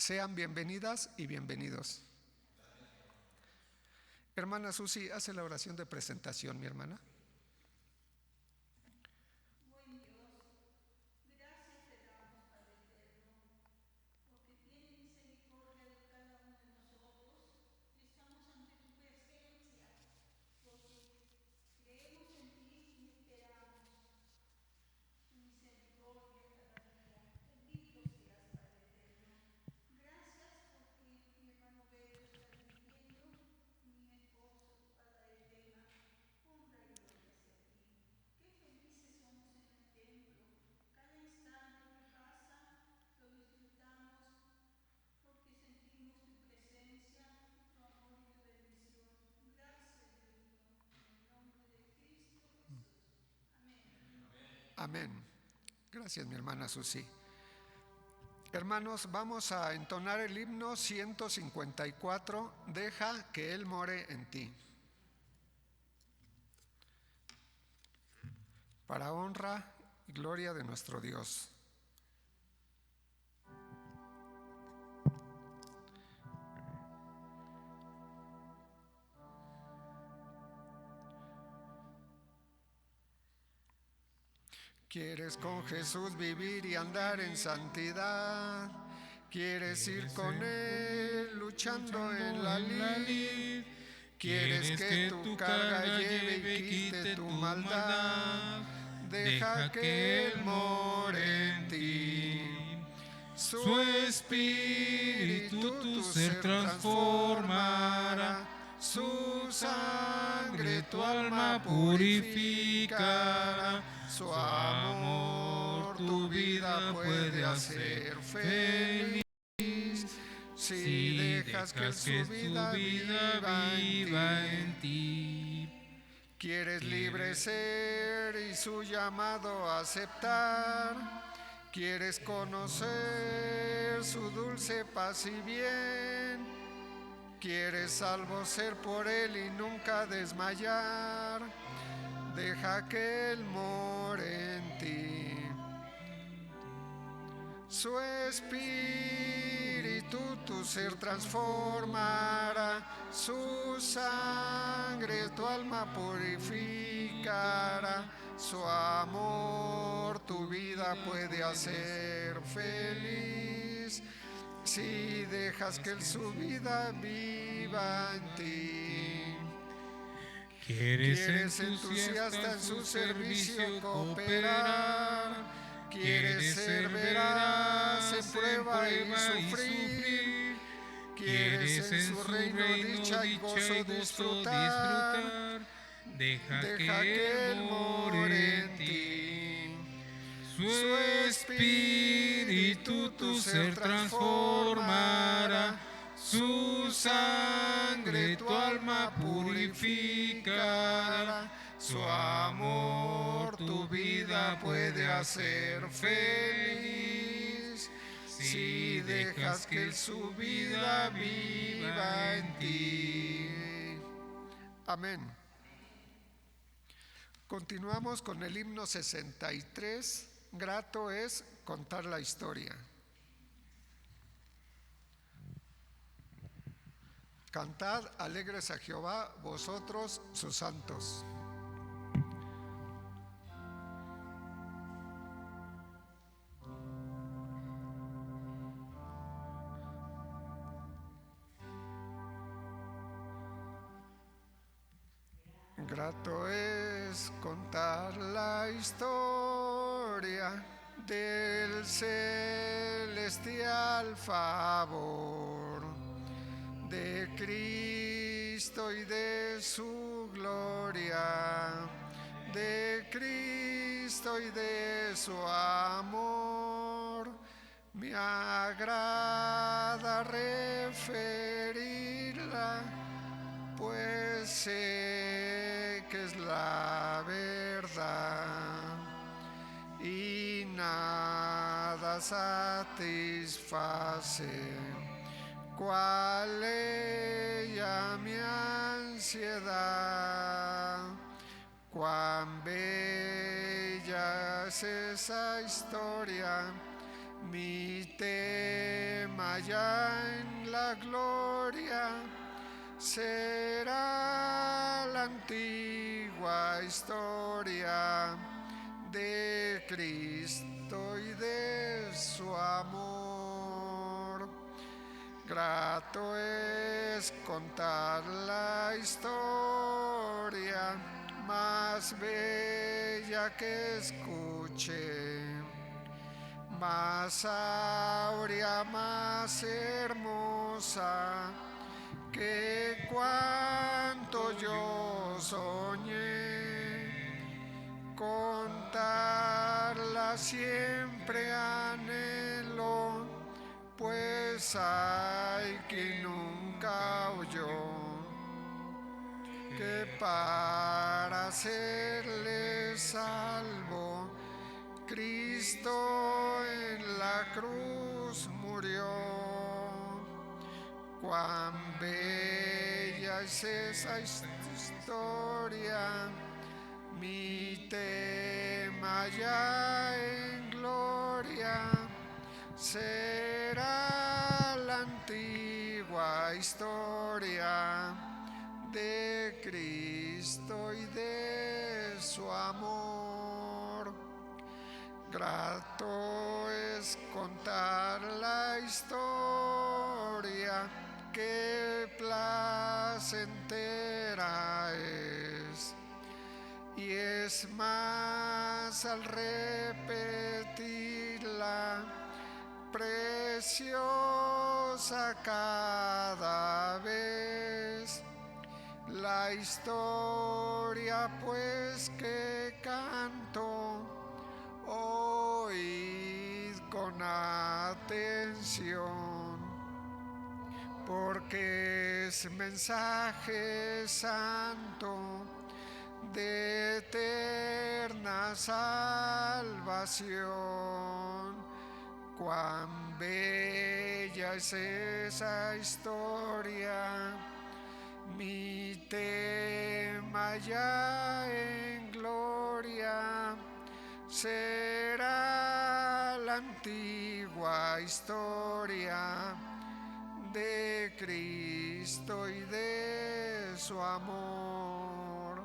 Sean bienvenidas y bienvenidos. Hermana Susi, hace la oración de presentación, mi hermana. Amén. Gracias, mi hermana Susi. Hermanos, vamos a entonar el himno 154, Deja que Él more en ti. Para honra y gloria de nuestro Dios. ¿Quieres con Jesús vivir y andar en santidad? ¿Quieres ir con Él luchando en la lid? ¿Quieres que tu carga lleve y quite tu maldad? Deja que Él more en ti. Su espíritu tu ser transformará, su sangre tu alma purificará. Su amor tu vida puede hacer feliz si dejas que su vida viva en ti. ¿Quieres libre ser y su llamado aceptar? ¿Quieres conocer su dulce paz y bien? ¿Quieres salvo ser por Él y nunca desmayar? Deja que Él more en ti. Su espíritu tu ser transformará, su sangre tu alma purificará, su amor tu vida puede hacer feliz si dejas que Él su vida viva en ti. ¿Quieres entusiasta en su servicio cooperar? ¿Quieres ser veraz en prueba y sufrir? ¿Quieres en su reino dicha y gozo disfrutar? Deja que Él more en ti. Su espíritu tu ser transformará, su sangre tu alma purificará, su amor tu vida puede hacer feliz si dejas que Él su vida viva en ti. Amén. Continuamos con el himno 63. Grato es contar la historia. Cantad alegres a Jehová, vosotros sus santos. Grato es contar la historia del celestial favor de Cristo y de su gloria, de Cristo y de su amor. Me agrada referirla, pues sé que es la verdad y nada satisface cual ella mi ansiedad. Cuán bella es esa historia Mi tema ya en la gloria será la antigua historia de Cristo y de su amor. Grato es contar la historia más bella que escuché, más áurea, más hermosa que cuanto yo soñé. Contarla siempre anhelo, pues hay quien nunca oyó que para serle salvo Cristo en la cruz murió. Cuán bella es esa historia, mi tema ya en gloria será la antigua historia de Cristo y de su amor. Grato es contar la historia, que placentera es, y es más al repetirla, preciosa cada vez. La historia pues que canto, oíd con atención, porque es mensaje santo de eterna salvación. Cuán bella es esa historia, mi tema ya en gloria será la antigua historia de Cristo y de su amor.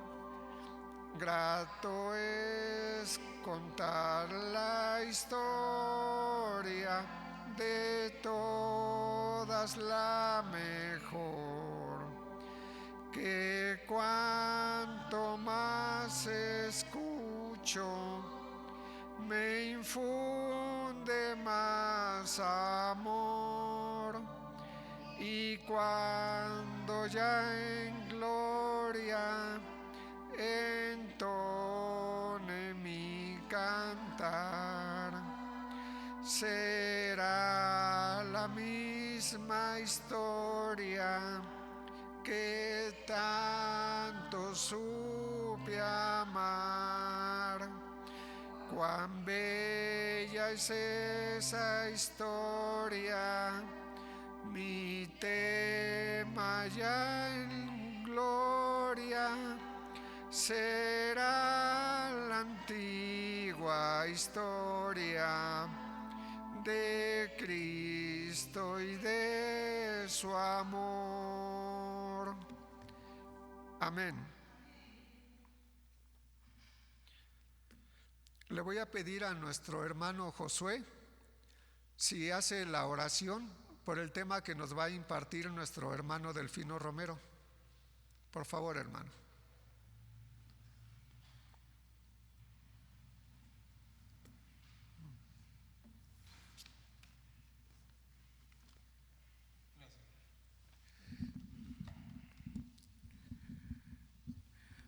Grato es contar la historia, de todas la mejor, que cuanto más escucho me infunde más amor, y cuando ya en gloria entone mi cantar, será la misma historia que tanto supe amar. Cuán bella es esa historia, mi tema ya en gloria será la antigua historia de Cristo y de su amor. Amén. Le voy a pedir a nuestro hermano Josué si hace la oración por el tema que nos va a impartir nuestro hermano Delfino Romero. Por favor, hermano.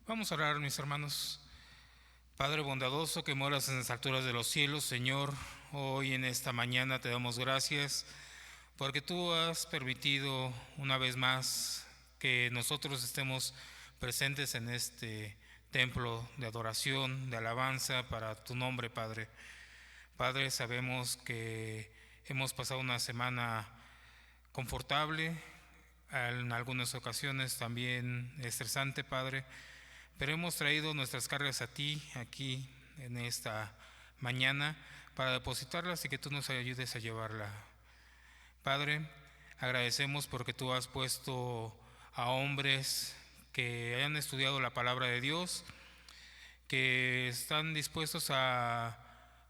Vamos a orar, mis hermanos. Padre bondadoso que moras en las alturas de los cielos, Señor, hoy en esta mañana te damos gracias porque tú has permitido una vez más que nosotros estemos presentes en este templo de adoración, de alabanza para tu nombre, Padre. Padre, sabemos que hemos pasado una semana confortable, en algunas ocasiones también estresante, Padre, pero hemos traído nuestras cargas a ti aquí en esta mañana para depositarlas y que tú nos ayudes a llevarla. Padre, agradecemos porque tú has puesto a hombres que hayan estudiado la palabra de Dios, que están dispuestos a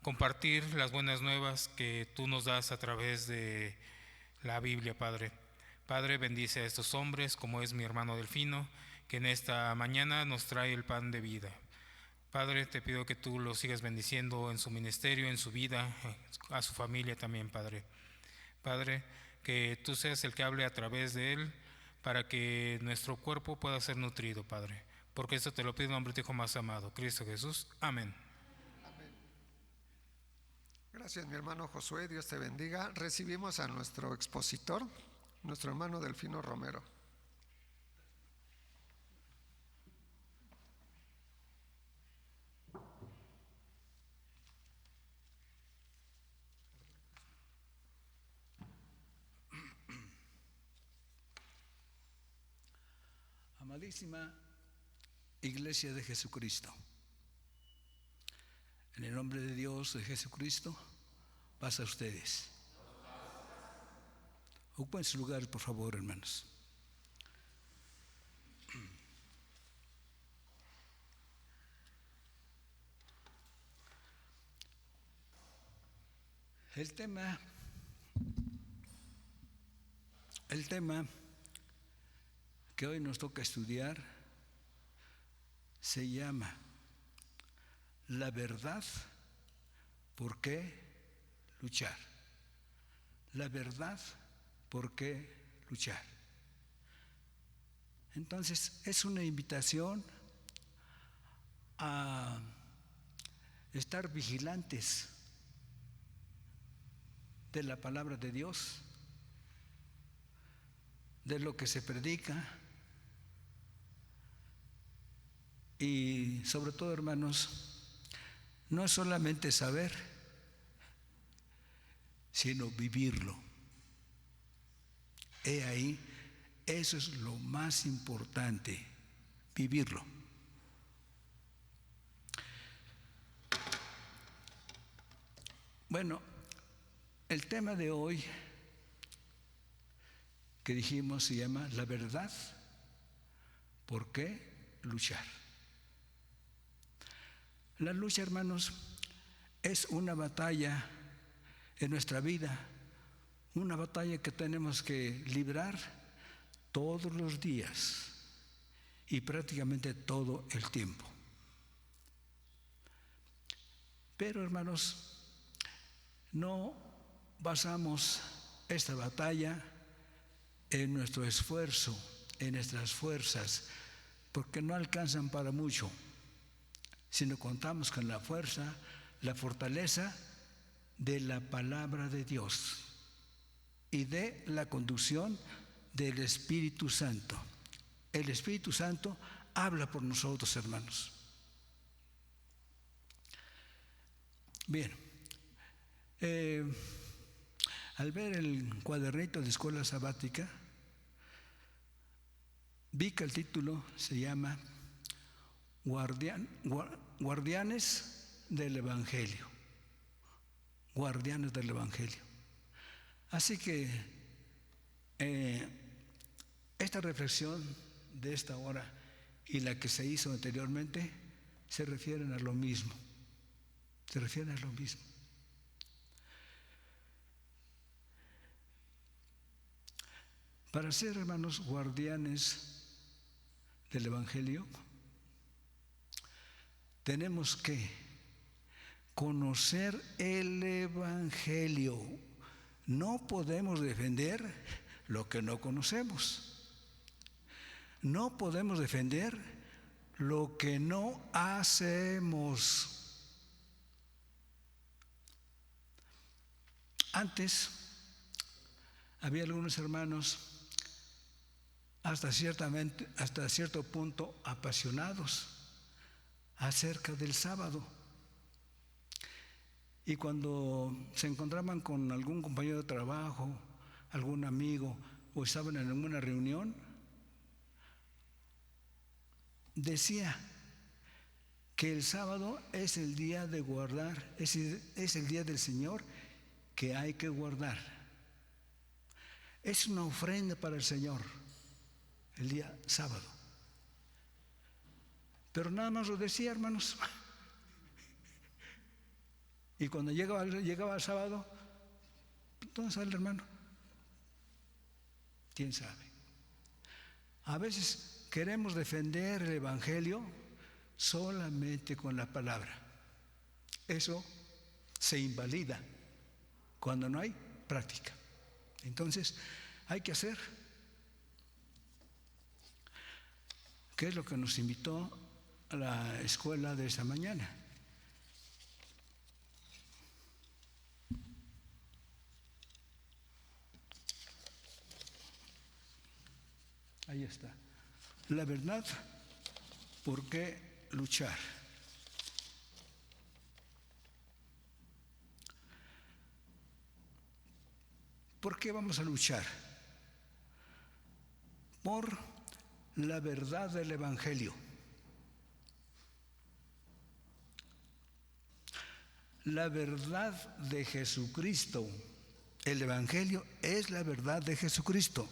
compartir las buenas nuevas que tú nos das a través de la Biblia, Padre. Padre, bendice a estos hombres, como es mi hermano Delfino, que en esta mañana nos trae el pan de vida. Padre, te pido que tú lo sigas bendiciendo en su ministerio, en su vida, a su familia también, Padre. Padre, que tú seas el que hable a través de él para que nuestro cuerpo pueda ser nutrido, Padre. Porque esto te lo pido en nombre de tu Hijo más amado, Cristo Jesús. Amén. Amén. Gracias, mi hermano Josué, Dios te bendiga. Recibimos a nuestro expositor, nuestro hermano Delfino Romero. Amadísima Iglesia de Jesucristo, en el nombre de Dios, de Jesucristo, pasa a ustedes. Ocupen su lugar, por favor, hermanos. El tema que hoy nos toca estudiar se llama la verdad, ¿por qué luchar? La verdad, ¿por qué luchar? Entonces, es una invitación a estar vigilantes de la palabra de Dios, de lo que se predica y sobre todo, hermanos, no es solamente saber, sino vivirlo. He ahí, eso es lo más importante, vivirlo. Bueno, el tema de hoy que dijimos se llama la verdad, ¿por qué luchar? La lucha, hermanos, es una batalla en nuestra vida, una batalla que tenemos que librar todos los días y prácticamente todo el tiempo. Pero, hermanos, no basamos esta batalla en nuestro esfuerzo, en nuestras fuerzas, porque no alcanzan para mucho, sino contamos con la fuerza, la fortaleza de la palabra de Dios y de la conducción del Espíritu Santo. El Espíritu Santo habla por nosotros, hermanos. Bien, al ver el cuadernito de escuela sabática, vi que el título se llama Guardianes del Evangelio. Guardianes del Evangelio. Así que esta reflexión de esta hora y la que se hizo anteriormente se refieren a lo mismo. Se refieren a lo mismo. Para ser, hermanos, guardianes del Evangelio, tenemos que conocer el Evangelio. No podemos defender lo que no conocemos. No podemos defender lo que no hacemos. Antes había algunos hermanos hasta cierto punto apasionados acerca del sábado. Y cuando se encontraban con algún compañero de trabajo, algún amigo, o estaban en alguna reunión, decía que el sábado es el día de guardar, es el día del Señor que hay que guardar. Es una ofrenda para el Señor el día sábado. Pero nada más lo decía, hermanos. Y cuando llegaba el sábado, ¿dónde sale el hermano? ¿Quién sabe? A veces queremos defender el Evangelio solamente con la palabra. Eso se invalida cuando no hay práctica. Entonces, hay que hacer. ¿Qué es lo que nos invitó a la escuela de esta mañana? Ahí está. La verdad, ¿por qué luchar? ¿Por qué vamos a luchar? Por la verdad del Evangelio. La verdad de Jesucristo. El Evangelio es la verdad de Jesucristo.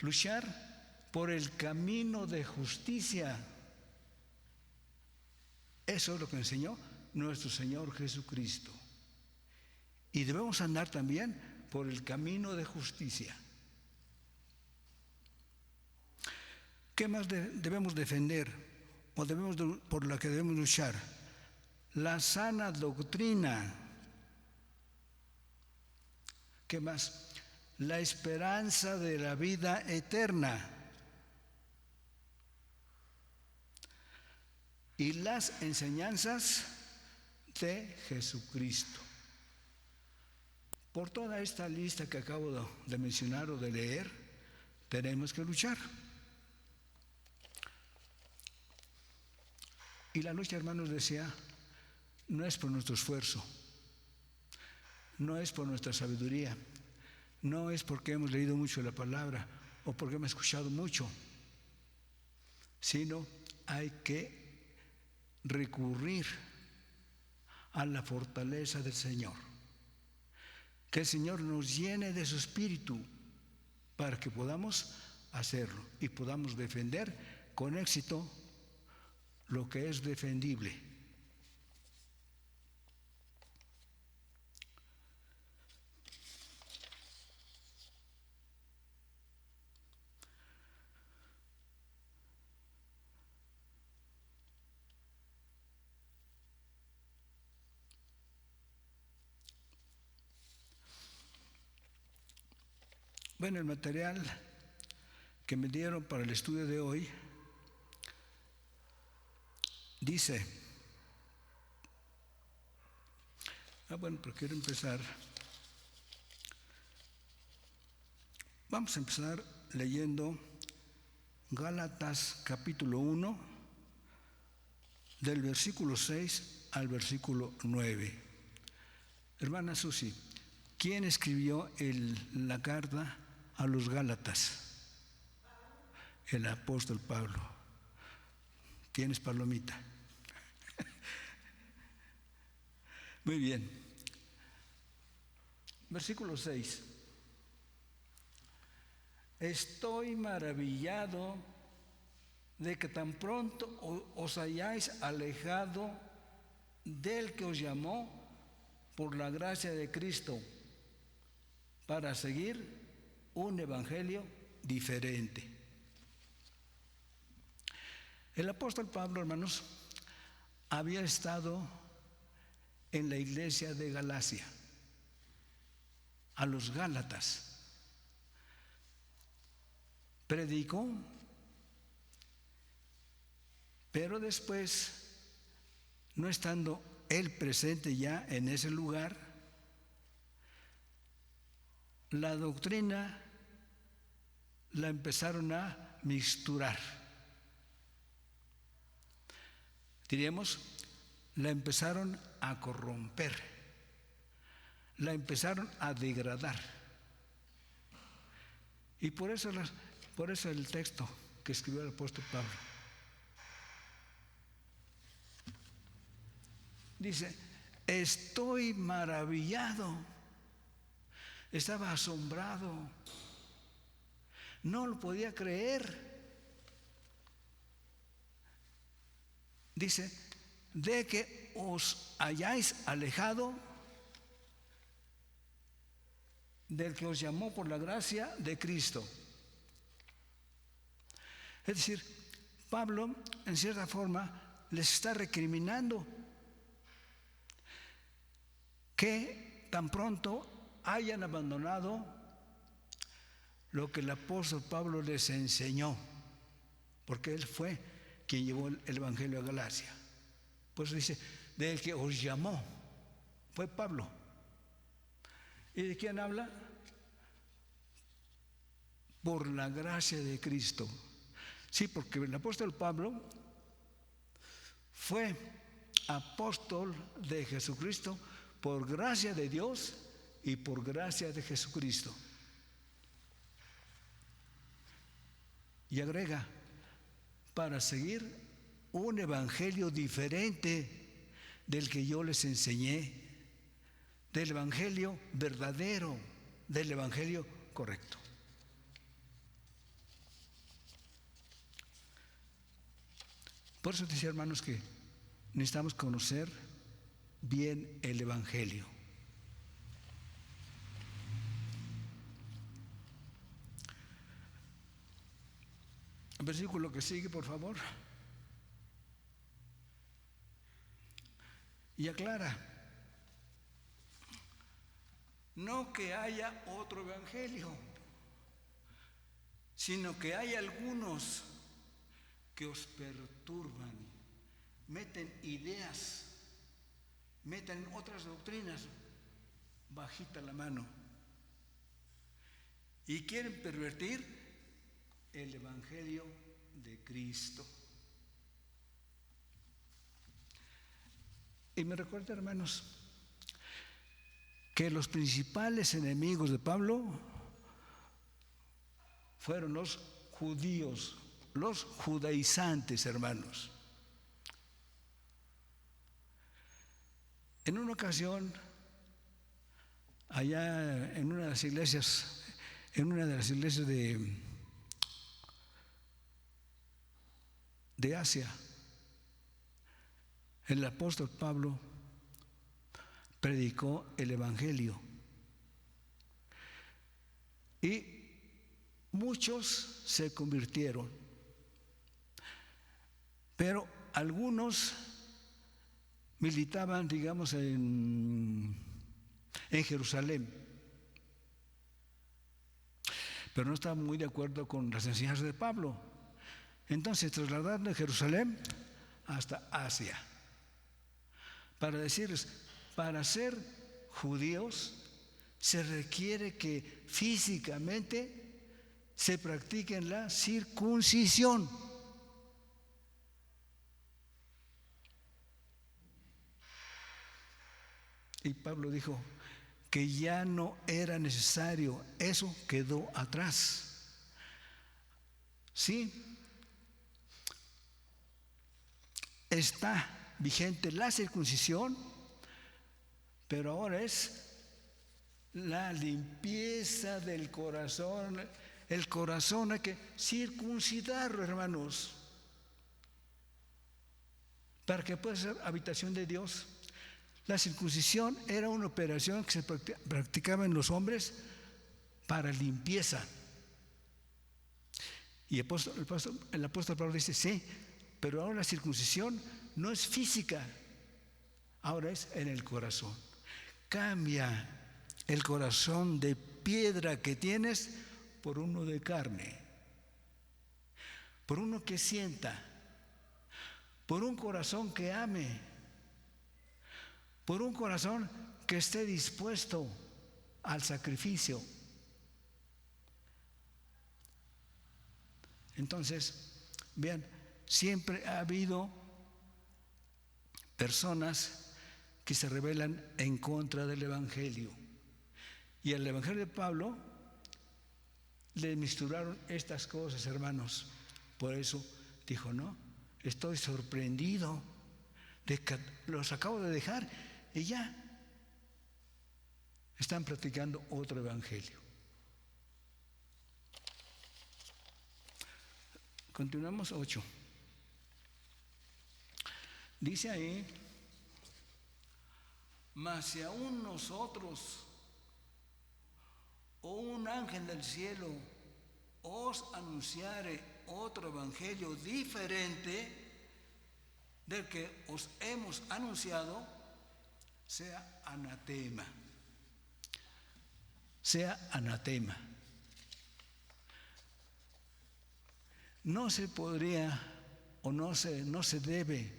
Luchar por el camino de justicia. Eso es lo que enseñó nuestro Señor Jesucristo. Y debemos andar también por el camino de justicia. ¿Qué más debemos defender o por la que debemos luchar? La sana doctrina. ¿Qué más? La esperanza de la vida eterna. Y las enseñanzas de Jesucristo. Por toda esta lista que acabo de mencionar o de leer, tenemos que luchar. Y la lucha, hermanos, decía, no es por nuestro esfuerzo, no es por nuestra sabiduría, no es porque hemos leído mucho la palabra o porque hemos escuchado mucho, sino hay que recurrir a la fortaleza del Señor. Que el Señor nos llene de su espíritu para que podamos hacerlo y podamos defender con éxito lo que es defendible. Bueno, el material que me dieron para el estudio de hoy dice, pero quiero empezar. Vamos a empezar leyendo Gálatas capítulo 1, del versículo 6 al versículo 9. Hermana Susi, ¿quién escribió la carta a los Gálatas? El apóstol Pablo. ¿Tienes palomita? Muy bien. Versículo 6. Estoy maravillado de que tan pronto os hayáis alejado del que os llamó por la gracia de Cristo para seguir un evangelio diferente. El apóstol Pablo, hermanos, había estado en la iglesia de Galacia, a los Gálatas. Predicó, pero después, no estando él presente ya en ese lugar, la doctrina la empezaron a mixturar. Diríamos, la empezaron a corromper, la empezaron a degradar. Y por eso el texto que escribió el apóstol Pablo. Dice, estoy maravillado, estaba asombrado, no lo podía creer. Dice, de que os hayáis alejado del que os llamó por la gracia de Cristo. Es decir, Pablo, en cierta forma, les está recriminando que tan pronto hayan abandonado lo que el apóstol Pablo les enseñó, porque él fue quien llevó el Evangelio a Galacia. Por eso dice, del que os llamó, fue Pablo. ¿Y de quién habla? Por la gracia de Cristo. Sí, porque el apóstol Pablo fue apóstol de Jesucristo por gracia de Dios y por gracia de Jesucristo. Y agrega, para seguir un evangelio diferente del que yo les enseñé, del evangelio verdadero, del evangelio correcto. Por eso decía, hermanos, que necesitamos conocer bien el evangelio. El versículo que sigue, por favor. Y aclara, no que haya otro evangelio, sino que hay algunos que os perturban, meten ideas, meten otras doctrinas bajita la mano y quieren pervertir el evangelio de Cristo. Y me recuerda, hermanos, que los principales enemigos de Pablo fueron los judíos, los judaizantes, hermanos. En una ocasión, allá en una de las iglesias de Asia, el apóstol Pablo predicó el evangelio y muchos se convirtieron, pero algunos militaban, digamos, en Jerusalén, pero no estaban muy de acuerdo con las enseñanzas de Pablo. Entonces trasladaron de Jerusalén hasta Asia para decirles, para ser judíos se requiere que físicamente se practique la circuncisión. Y Pablo dijo que ya no era necesario, eso quedó atrás. Sí, está vigente la circuncisión, pero ahora es la limpieza del corazón. El corazón hay que circuncidarlo, hermanos, para que pueda ser habitación de Dios. La circuncisión era una operación que se practicaba en los hombres para limpieza. Y el apóstol Pablo dice, sí, pero ahora la circuncisión no es física, ahora es en el corazón. Cambia el corazón de piedra que tienes por uno de carne, por uno que sienta, por un corazón que ame, por un corazón que esté dispuesto al sacrificio. Entonces, vean, siempre ha habido personas que se rebelan en contra del evangelio. Y al evangelio de Pablo le misturaron estas cosas, hermanos. Por eso dijo, no, estoy sorprendido Los acabo de dejar y ya están practicando otro evangelio. Continuamos 8. Dice ahí: mas si aún nosotros o un ángel del cielo os anunciare otro evangelio diferente del que os hemos anunciado, sea anatema. Sea anatema. No se podría o no se debe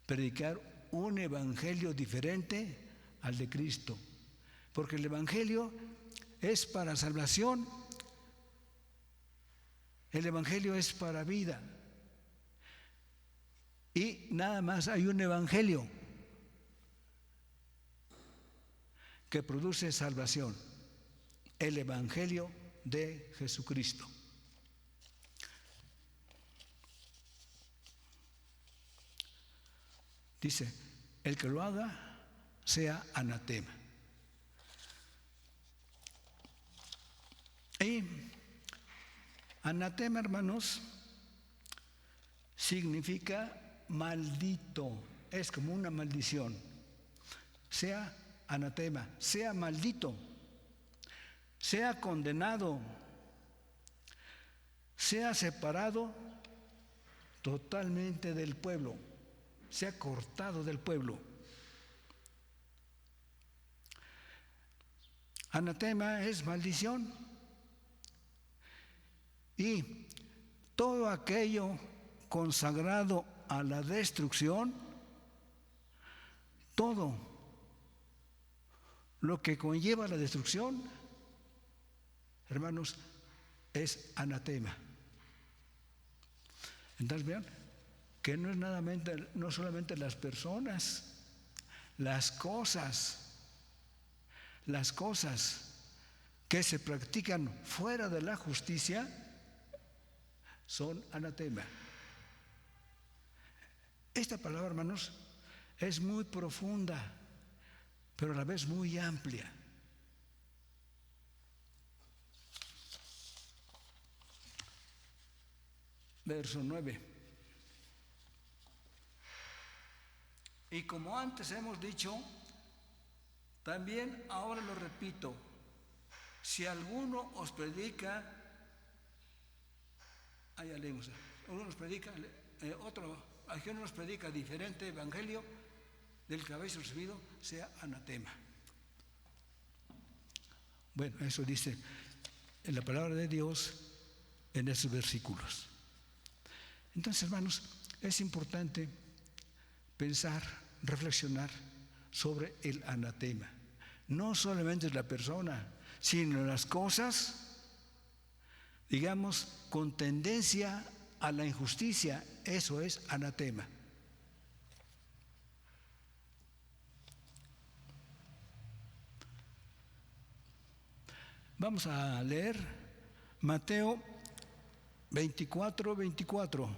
predicar un evangelio diferente al de Cristo, porque el evangelio es para salvación, el evangelio es para vida, y nada más hay un evangelio que produce salvación, el evangelio de Jesucristo. Dice: el que lo haga sea anatema. Y anatema, hermanos, significa maldito, es como una maldición. Sea anatema, sea maldito, sea condenado, sea separado totalmente del pueblo, sea cortado del pueblo. Anatema es maldición, y todo aquello consagrado a la destrucción, todo lo que conlleva la destrucción, hermanos, es anatema. Entonces vean que no solamente las personas, las cosas que se practican fuera de la justicia son anatema. Esta palabra, hermanos, es muy profunda, pero a la vez muy amplia. Verso 9. Y como antes hemos dicho, también ahora lo repito: si alguno os predica, allá leemos, uno nos predica alguno nos predica diferente evangelio del que habéis recibido, sea anatema. Bueno, eso dice en la palabra de Dios en esos versículos. Entonces, hermanos, es importante pensar, reflexionar sobre el anatema. No solamente es la persona, sino las cosas, digamos, con tendencia a la injusticia. Eso es anatema. Vamos a leer Mateo 24:24.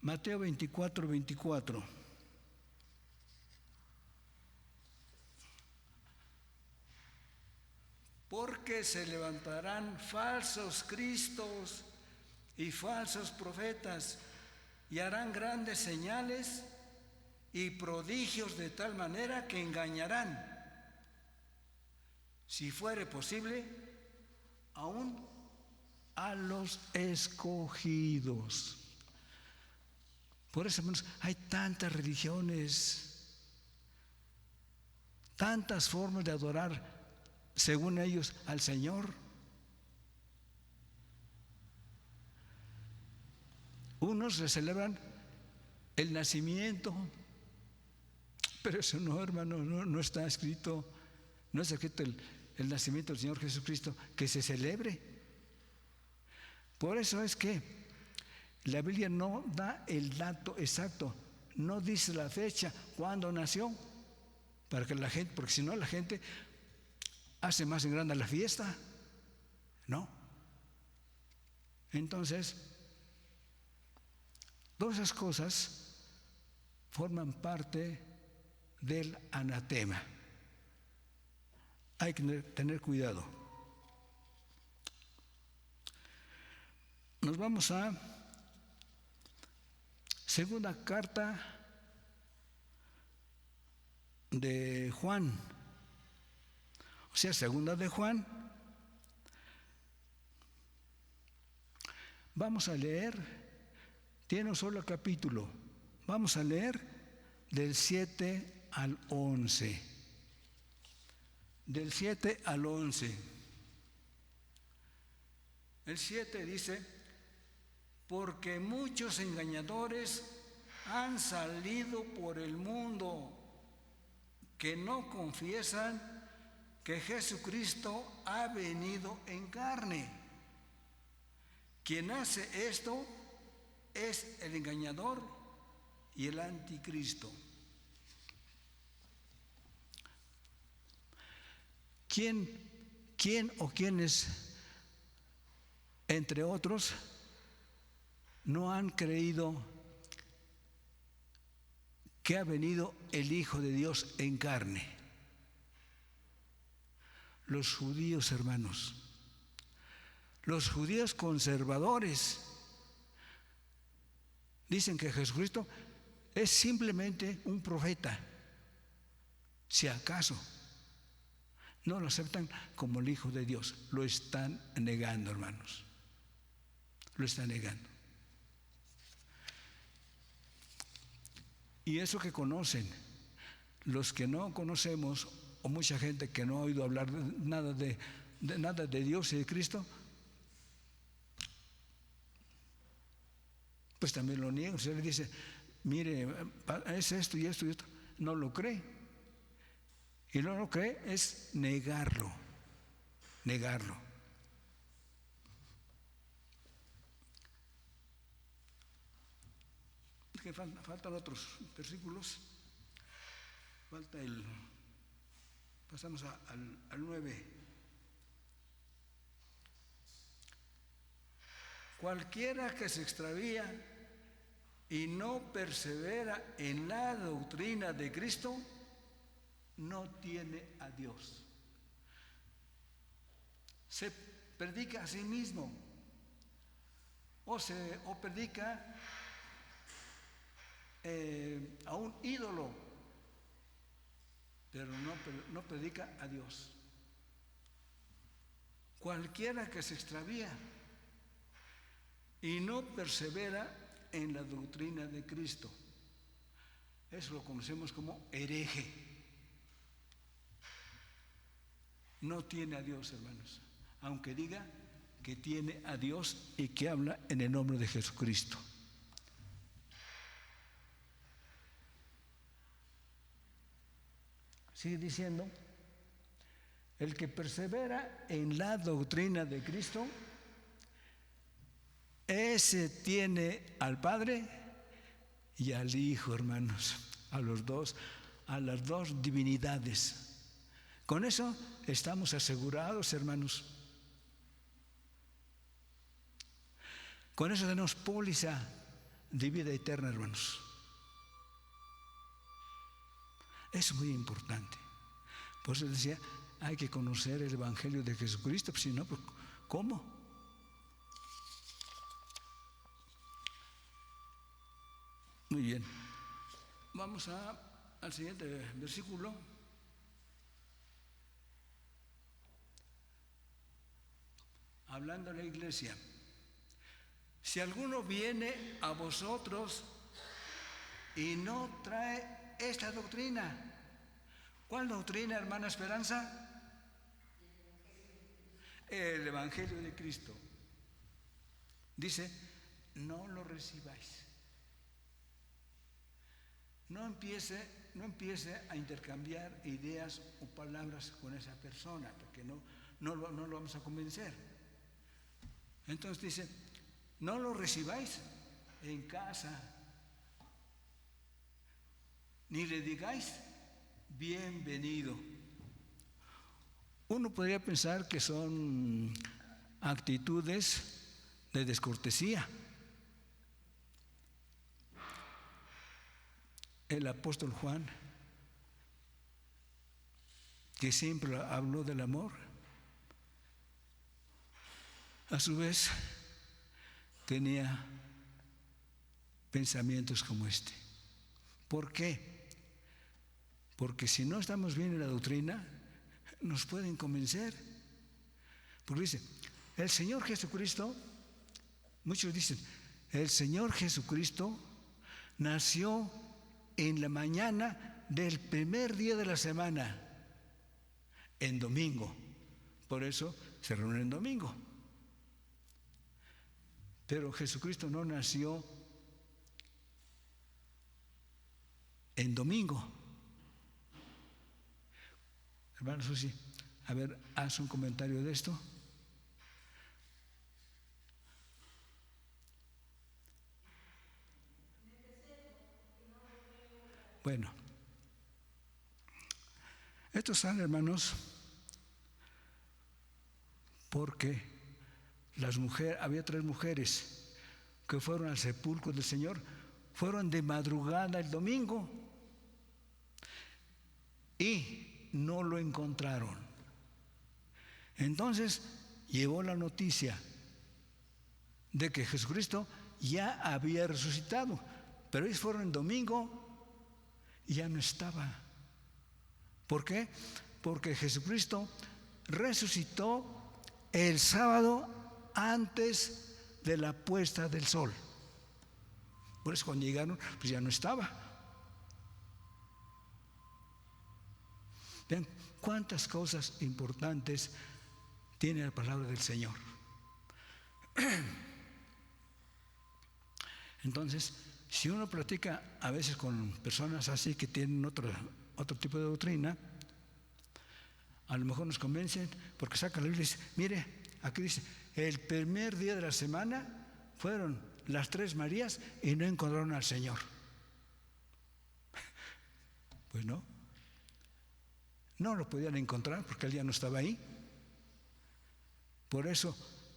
Mateo 24:24. Porque se levantarán falsos cristos y falsos profetas, y harán grandes señales y prodigios de tal manera que engañarán, si fuere posible, aún a los escogidos. Por eso, hermanos, hay tantas religiones, tantas formas de adorar, según ellos, al Señor. Unos le celebran el nacimiento, pero eso no, hermano, no está escrito, no está escrito el nacimiento del Señor Jesucristo, que se celebre. Por eso es que la Biblia no da el dato exacto, no dice la fecha, cuándo nació, para que la gente, porque si no la gente hace más en grande la fiesta, ¿no? Entonces, todas esas cosas forman parte del anatema. Hay que tener cuidado. Nos vamos a segunda carta de Juan, o sea, segunda de Juan. Vamos a leer, tiene un solo capítulo, vamos a leer del 7 al 11. Del 7 al 11. El 7 dice: porque muchos engañadores han salido por el mundo que no confiesan que Jesucristo ha venido en carne. Quien hace esto es el engañador y el anticristo. ¿Quién o quiénes, entre otros, no han creído que ha venido el Hijo de Dios en carne? Los judíos, hermanos. Los judíos conservadores dicen que Jesucristo es simplemente un profeta, si acaso. No lo aceptan como el Hijo de Dios. Lo están negando, hermanos. Lo están negando. Y eso que conocen, los que no conocemos, o mucha gente que no ha oído hablar nada de Dios y de Cristo, pues también lo niegan. Se le dice, mire, es esto y esto y esto. No lo cree. Y no lo cree es negarlo. Negarlo. Es que faltan otros versículos. Pasamos al 9. Cualquiera que se extravía y no persevera en la doctrina de Cristo, no tiene a Dios. Se predica a sí mismo o predica a un ídolo, pero no predica a Dios. Cualquiera que se extravía y no persevera en la doctrina de Cristo, eso lo conocemos como hereje. No tiene a Dios, hermanos, aunque diga que tiene a Dios y que habla en el nombre de Jesucristo. Sigue diciendo, el que persevera en la doctrina de Cristo, ese tiene al Padre y al Hijo, hermanos, a las dos divinidades. Con eso estamos asegurados, hermanos. Con eso tenemos póliza de vida eterna, hermanos. Es muy importante. Por eso decía, hay que conocer el Evangelio de Jesucristo, pues si no, pues, ¿cómo? Muy bien. Vamos al siguiente versículo. Hablando a la iglesia. Si alguno viene a vosotros y no trae esta doctrina. ¿Cuál doctrina, hermana Esperanza? El Evangelio de Cristo. Dice, no lo recibáis. No empiece a intercambiar ideas o palabras con esa persona, porque no lo vamos a convencer. Entonces dice, no lo recibáis en casa, ni le digáis bienvenido. Uno podría pensar que son actitudes de descortesía. el apóstol Juan, que siempre habló del amor, a su vez tenía pensamientos como este. ¿Por qué? Porque si no estamos bien en la doctrina, nos pueden convencer. Porque dice, el Señor Jesucristo, muchos dicen, el Señor Jesucristo nació en la mañana del primer día de la semana, en domingo. Por eso se reúnen en domingo. Pero Jesucristo no nació en domingo. Hermano Susi, a ver, haz un comentario de esto. Bueno, estos son, hermanos, porque había 3 mujeres que fueron al sepulcro del Señor, fueron de madrugada el domingo y no lo encontraron. Entonces llegó la noticia de que Jesucristo ya había resucitado, pero ellos fueron el domingo y ya no estaba. ¿Por qué? Porque Jesucristo resucitó el sábado antes de la puesta del sol. Por eso cuando llegaron, pues ya no estaba. Vean cuántas cosas importantes tiene la palabra del Señor. Entonces, si uno platica a veces con personas así que tienen otro tipo de doctrina, a lo mejor nos convencen porque sacan la Biblia y dicen, mire, aquí dice, el primer día de la semana fueron las 3 Marías y no encontraron al Señor. Pues no lo podían encontrar porque él ya no estaba ahí. Por eso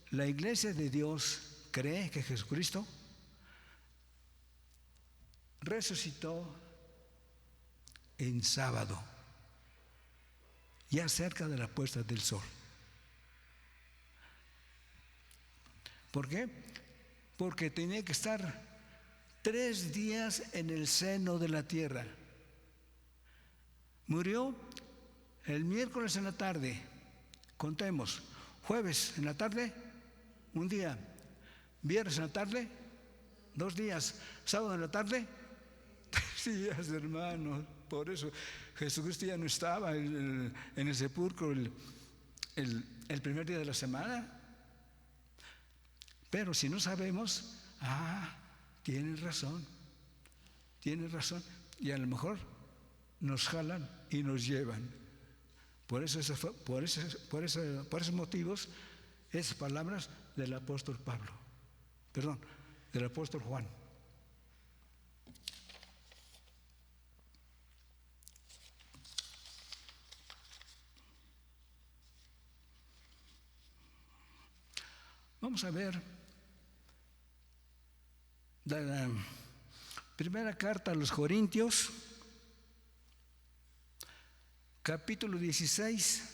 la Iglesia de Dios cree que Jesucristo resucitó en sábado, ya cerca de la puesta del sol. ¿Por qué? Porque tenía que estar 3 días en el seno de la tierra. Murió el miércoles en la tarde, contemos, jueves en la tarde, 1 día, viernes en la tarde, 2 días, sábado en la tarde, 3 días, hermanos. Por eso Jesucristo ya no estaba en el sepulcro el primer día de la semana. Pero si no sabemos, tienen razón, y a lo mejor nos jalan y nos llevan. Por esos motivos, esas palabras del apóstol del apóstol Juan. Vamos a ver la primera carta a los Corintios, capítulo 16,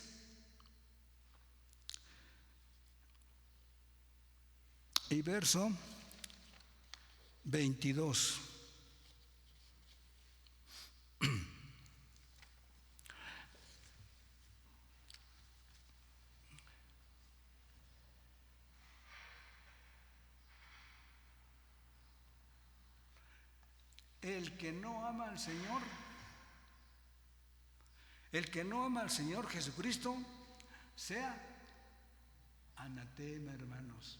y verso 22. El que no ama al Señor Jesucristo, sea anatema, hermanos.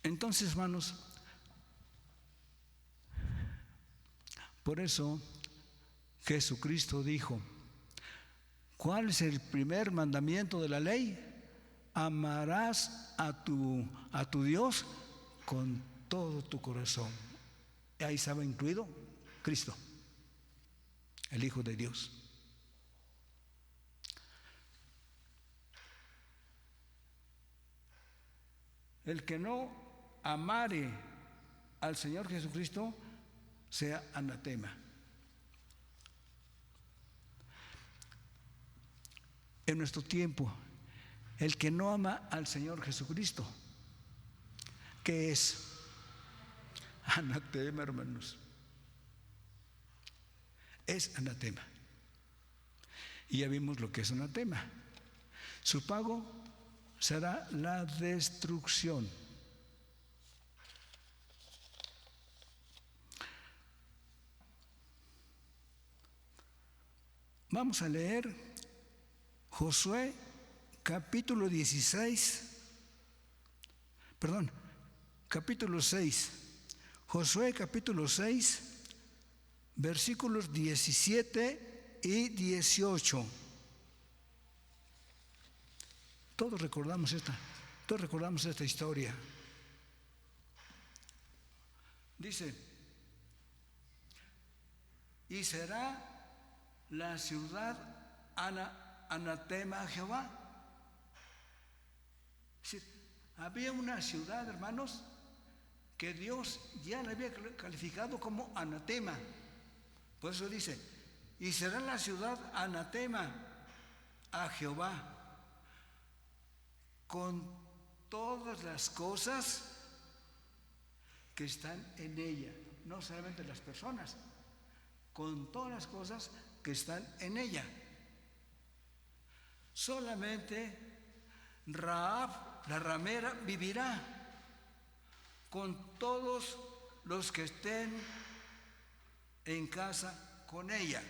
Entonces, hermanos, por eso Jesucristo dijo, ¿cuál es el primer mandamiento de la ley? Amarás a tu Dios con todo tu corazón. Ahí estaba incluido Cristo, el Hijo de Dios. El que no amare al Señor Jesucristo sea anatema. En nuestro tiempo, el que no ama al Señor Jesucristo, ¿qué es? Anatema, hermanos. Es anatema. Y ya vimos lo que es anatema. Su pago será la destrucción. Vamos a leer Josué capítulo 6. Josué capítulo 6, versículos 17 y 18. Todos recordamos esta historia. Dice: y será la ciudad anatema a Jehová. Es decir, había una ciudad, hermanos, que Dios ya la había calificado como anatema. Por eso dice: y será la ciudad anatema a Jehová, con todas las cosas que están en ella. No solamente las personas, con todas las cosas que están en ella. Solamente Rahab, la ramera, vivirá, con todos los que estén en casa con ella,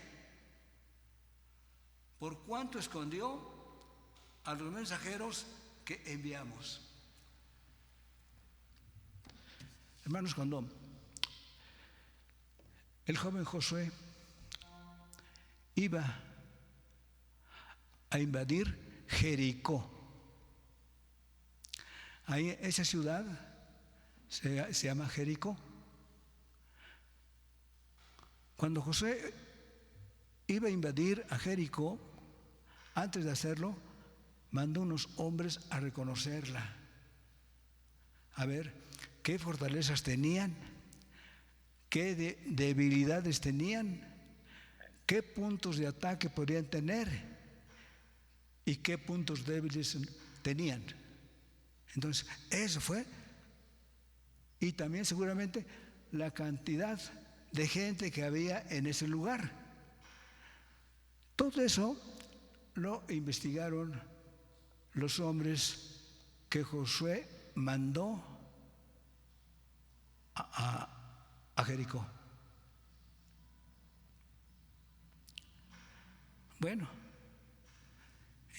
por cuanto escondió a los mensajeros que enviamos. Hermanos, cuando el joven Josué iba a invadir Jericó, ahí esa ciudad se llama Jericó. Cuando Josué iba a invadir a Jericó, antes de hacerlo, mandó unos hombres a reconocerla, a ver qué fortalezas tenían, qué debilidades tenían, qué puntos de ataque podrían tener y qué puntos débiles tenían. Entonces, eso fue. Y también seguramente la cantidad de gente que había en ese lugar. Todo eso lo investigaron los hombres que Josué mandó a Jericó. Bueno,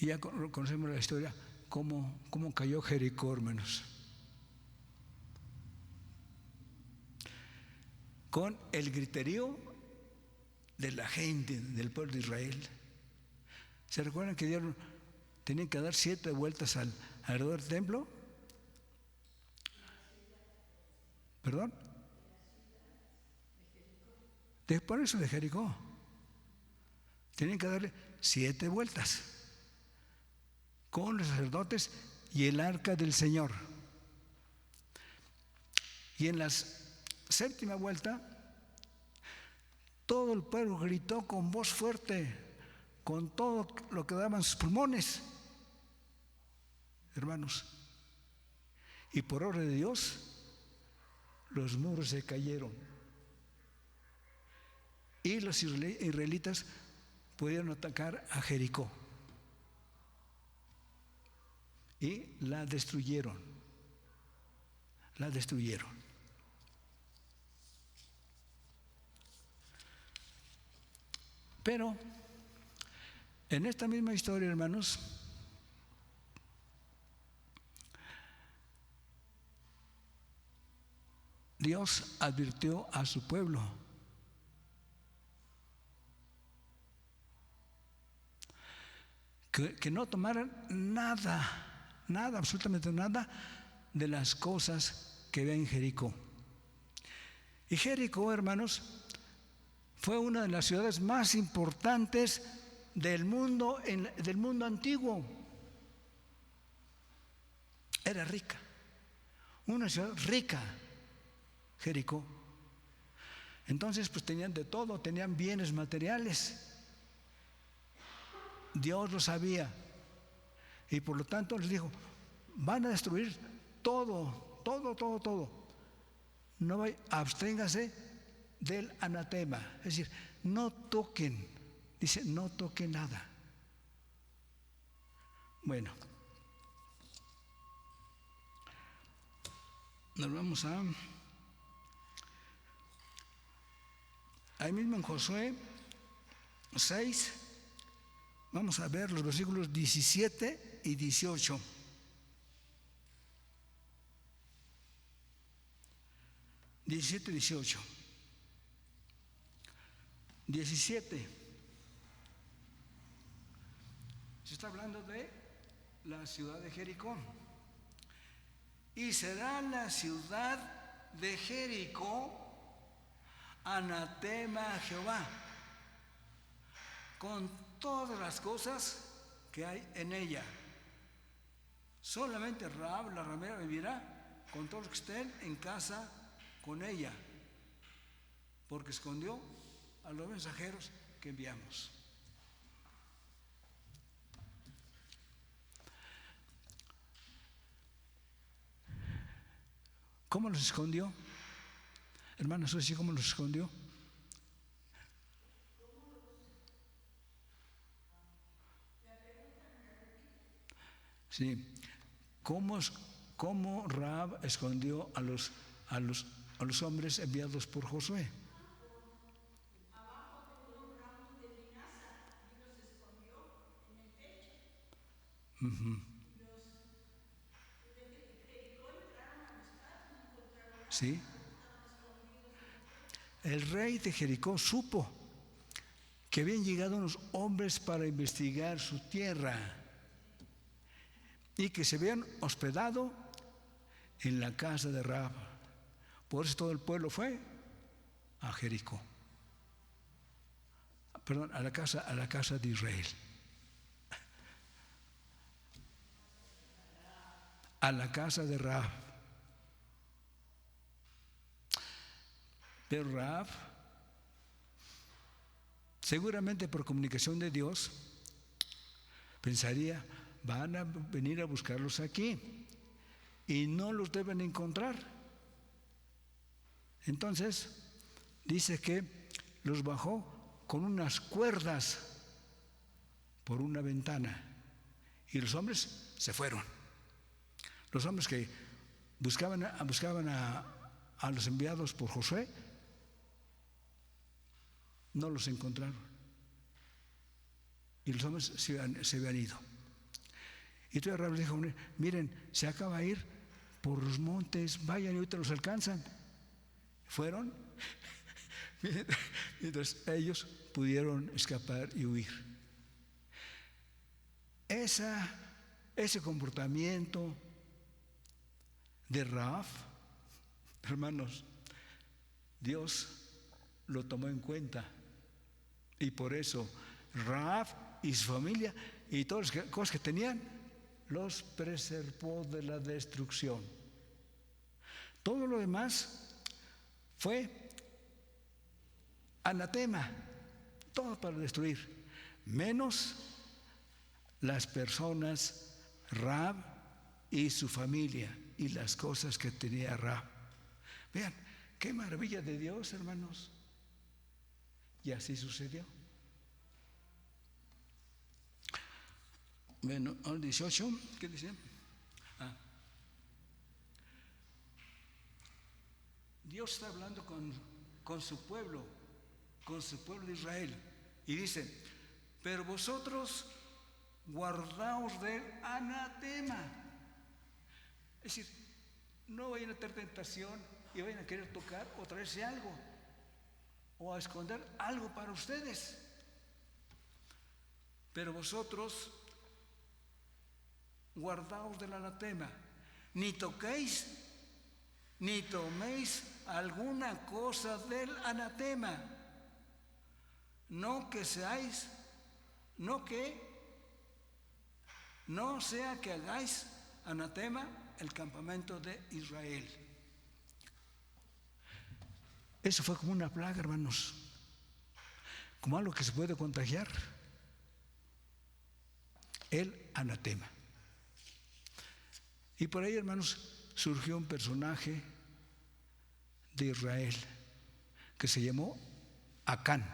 ya conocemos la historia, cómo cayó Jericó, hermanos. Con el griterío de la gente del pueblo de Israel. ¿Se recuerdan que tenían que dar 7 vueltas alrededor del templo? ¿Perdón? Por eso de Jericó. Tenían que darle 7 vueltas con los sacerdotes y el arca del Señor. Y en la 7ª vuelta, todo el pueblo gritó con voz fuerte, con todo lo que daban sus pulmones, hermanos. Y por orden de Dios, los muros se cayeron. Y los israelitas pudieron atacar a Jericó. Y la destruyeron. Pero en esta misma historia, hermanos, Dios advirtió a su pueblo que no tomaran nada, absolutamente nada de las cosas que había en Jericó. Y Jericó, hermanos, fue una de las ciudades más importantes del mundo antiguo. Era rica, una ciudad rica. Jericó. Entonces pues tenían de todo, tenían bienes materiales. Dios lo sabía y por lo tanto les dijo: van a destruir todo, todo, todo, todo. No absténganse del anatema, es decir, no toquen, dice, no toquen nada. Bueno, nos vamos ahí mismo en Josué 6, vamos a ver los versículos 17 y 18. 17 y 18. 17. Se está hablando de la ciudad de Jericó. Y será la ciudad de Jericó anatema a Jehová, con todas las cosas que hay en ella. Solamente Rahab, la ramera, vivirá con todos los que estén en casa con ella, porque escondió a los mensajeros que enviamos. ¿Cómo los escondió? Hermanos, ¿sí cómo los escondió? Sí. ¿Cómo Rahab escondió a los hombres enviados por Josué? Sí. El rey de Jericó supo que habían llegado unos hombres para investigar su tierra y que se habían hospedado en la casa de Rahab. Por eso todo el pueblo fue a Jericó. Perdón, a la casa de Israel. A la casa de Rahab. Pero Rahab, seguramente por comunicación de Dios, pensaría: van a venir a buscarlos aquí y no los deben encontrar. Entonces dice que los bajó con unas cuerdas por una ventana y los hombres se fueron. Los hombres que buscaban a los enviados por Josué no los encontraron y los hombres se habían ido. Y entonces Rahab les dijo: miren, se acaba de ir por los montes, vayan y ahorita los alcanzan. Fueron mientras ellos pudieron escapar y huir. Ese comportamiento de Rahab, hermanos, Dios lo tomó en cuenta. Y por eso Rahab y su familia y todas las cosas que tenían los preservó de la destrucción. Todo lo demás fue anatema, todo para destruir, menos las personas Rahab y su familia y las cosas que tenía Rahab. Vean, qué maravilla de Dios, hermanos. Y así sucedió. Bueno, al 18, ¿qué dice? Dios está hablando con su pueblo de Israel. Y dice: pero vosotros guardaos del anatema. Es decir, no vayan a tener tentación y vayan a querer tocar o traerse algo o a esconder algo para ustedes. Pero vosotros guardaos del anatema, ni toquéis ni toméis alguna cosa del anatema, no sea que hagáis anatema el campamento de Israel. Eso fue como una plaga, hermanos, como algo que se puede contagiar. El anatema. Y por ahí, hermanos, surgió un personaje de Israel que se llamó Acán.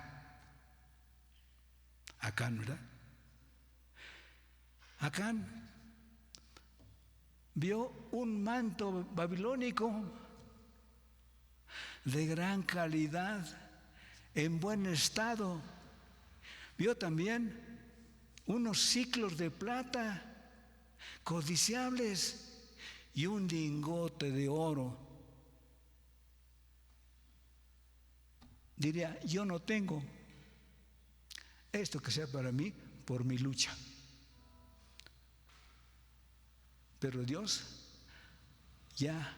Acán, ¿verdad? Acán vio un manto babilónico de gran calidad, en buen estado. Vio también unos siclos de plata codiciables y un lingote de oro. Diría, yo no tengo esto que sea para mí por mi lucha. Pero Dios ya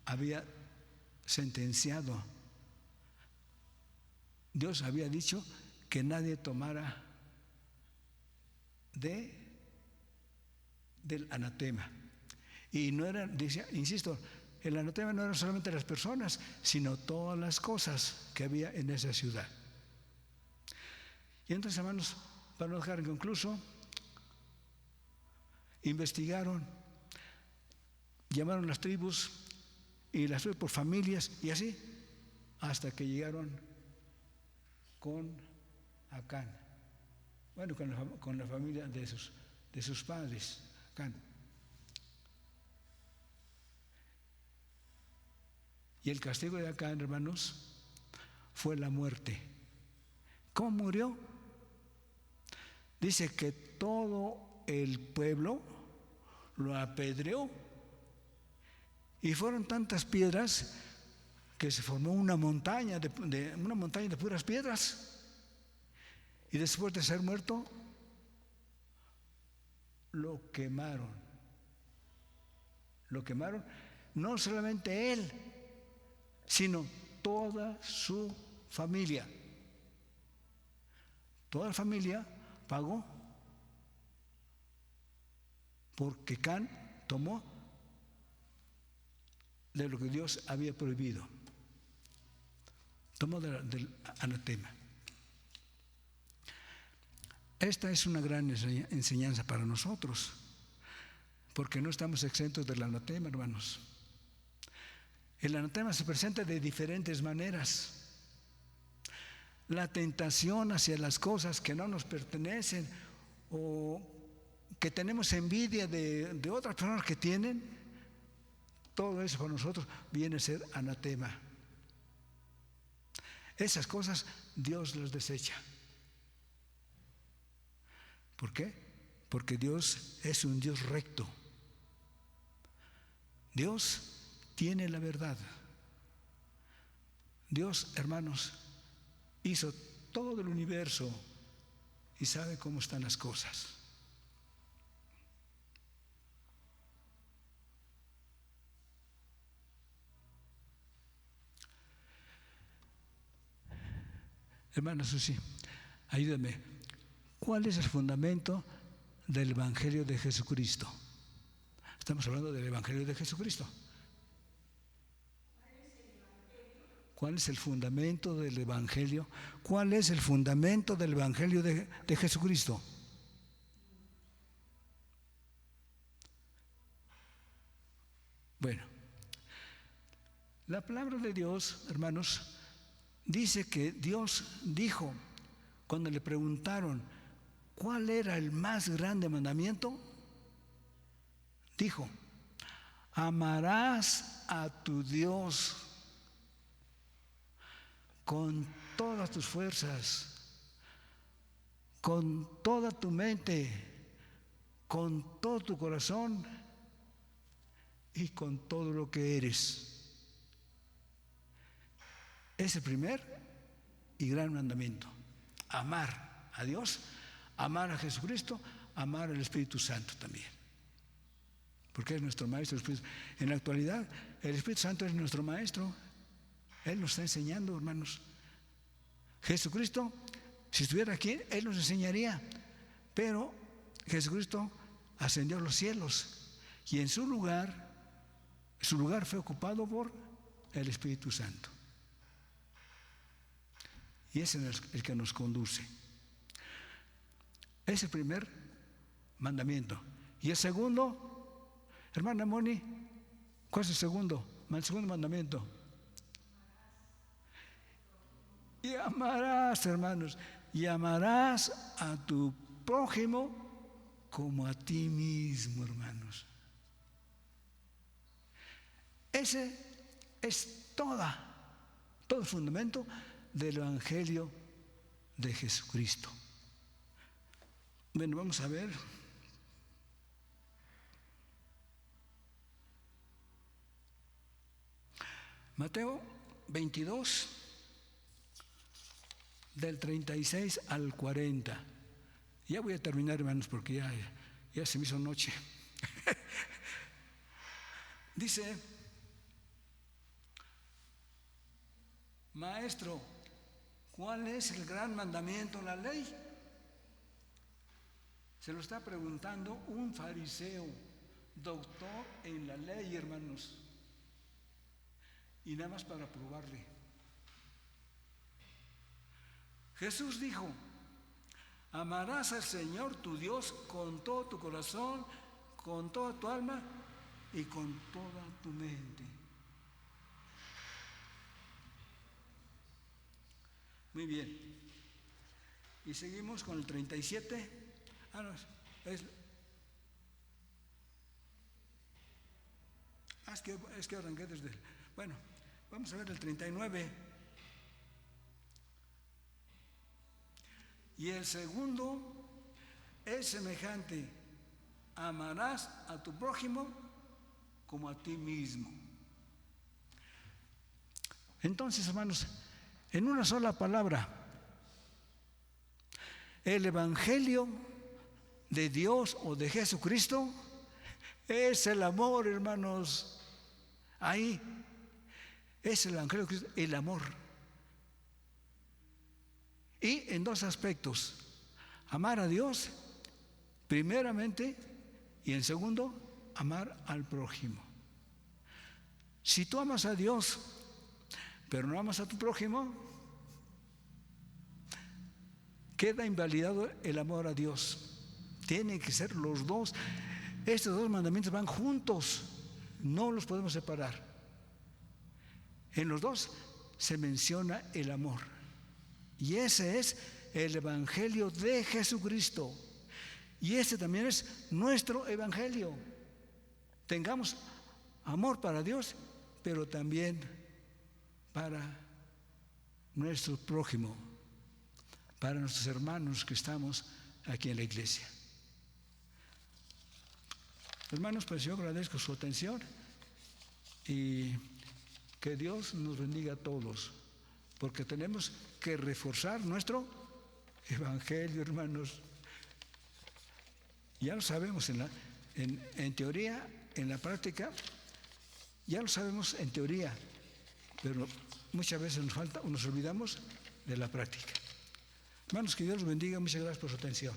había sentenciado. Dios había dicho que nadie tomara del anatema. Y no era, decía, insisto, el anatema no eran solamente las personas, sino todas las cosas que había en esa ciudad. Y entonces, hermanos, para no dejar inconcluso, investigaron, llamaron las tribus y las tribus por familias y así, hasta que llegaron con Acán. Bueno, con la familia de sus padres, Acán. Y el castigo de Acán, hermanos, fue la muerte. ¿Cómo murió? Dice que todo el pueblo lo apedreó y fueron tantas piedras que se formó una montaña de puras piedras. Y después de ser muerto, lo quemaron. Lo quemaron, no solamente él, sino toda su familia. Toda la familia pagó porque Acán tomó de lo que Dios había prohibido. Tomó del anatema. Esta es una gran enseñanza para nosotros, porque no estamos exentos del anatema, hermanos. El anatema se presenta de diferentes maneras. La tentación hacia las cosas que no nos pertenecen o que tenemos envidia de otras personas que tienen, todo eso para nosotros viene a ser anatema. Esas cosas Dios las desecha. ¿Por qué? Porque Dios es un Dios recto. Dios tiene la verdad. Dios, hermanos, hizo todo el universo y sabe cómo están las cosas. Hermana Susi, ayúdame. ¿Cuál es el fundamento del Evangelio de Jesucristo? Estamos hablando del Evangelio de Jesucristo. ¿Cuál es el fundamento del Evangelio? ¿Cuál es el fundamento del Evangelio de Jesucristo? Bueno, la palabra de Dios, hermanos, dice que Dios dijo, cuando le preguntaron cuál era el más grande mandamiento, dijo, amarás a tu Dios con todas tus fuerzas, con toda tu mente, con todo tu corazón y con todo lo que eres. Es el primer y gran mandamiento. Amar a Dios, amar a Jesucristo, amar al Espíritu Santo también. Porque es nuestro maestro. En la actualidad, el Espíritu Santo es nuestro maestro. Él nos está enseñando, hermanos. Jesucristo, si estuviera aquí, Él nos enseñaría. Pero Jesucristo ascendió a los cielos y en su lugar fue ocupado por el Espíritu Santo. y ese es el que nos conduce. Es el primer mandamiento. Y el segundo, hermana Moni, ¿cuál es el segundo? El segundo mandamiento. Y amarás, hermanos, y amarás a tu prójimo como a ti mismo, hermanos. Ese es todo el fundamento del Evangelio de Jesucristo. Bueno, vamos a ver. Mateo 22, del 36 al 40. Ya voy a terminar, hermanos, porque ya se me hizo noche. Dice: Maestro, ¿cuál es el gran mandamiento en la ley? Se lo está preguntando un fariseo, doctor en la ley, hermanos. Y nada más para probarle. Jesús dijo: amarás al Señor tu Dios con todo tu corazón, con toda tu alma y con toda tu mente. Muy bien. Y seguimos con el 37. No, es que arranqué desde... Bueno, vamos a ver el 39. Y el segundo es semejante: amarás a tu prójimo como a ti mismo. Entonces, hermanos, en una sola palabra, el Evangelio de Dios o de Jesucristo es el amor, hermanos. Ahí es el Evangelio de Cristo, el amor. Y en dos aspectos: amar a Dios primeramente, y en segundo, amar al prójimo. Si tú amas a Dios pero no amas a tu prójimo, queda invalidado el amor a Dios. Tienen que ser los dos. Estos dos mandamientos van juntos, no los podemos separar. En los dos se menciona el amor. Y ese es el Evangelio de Jesucristo. Y ese también es nuestro Evangelio. Tengamos amor para Dios, pero también para nuestro prójimo, para nuestros hermanos que estamos aquí en la iglesia. Hermanos, pues yo agradezco su atención y que Dios nos bendiga a todos, porque tenemos que reforzar nuestro Evangelio, hermanos. Ya lo sabemos en teoría, en la práctica, ya lo sabemos en teoría, pero muchas veces nos falta o nos olvidamos de la práctica. Hermanos, que Dios los bendiga. Muchas gracias por su atención.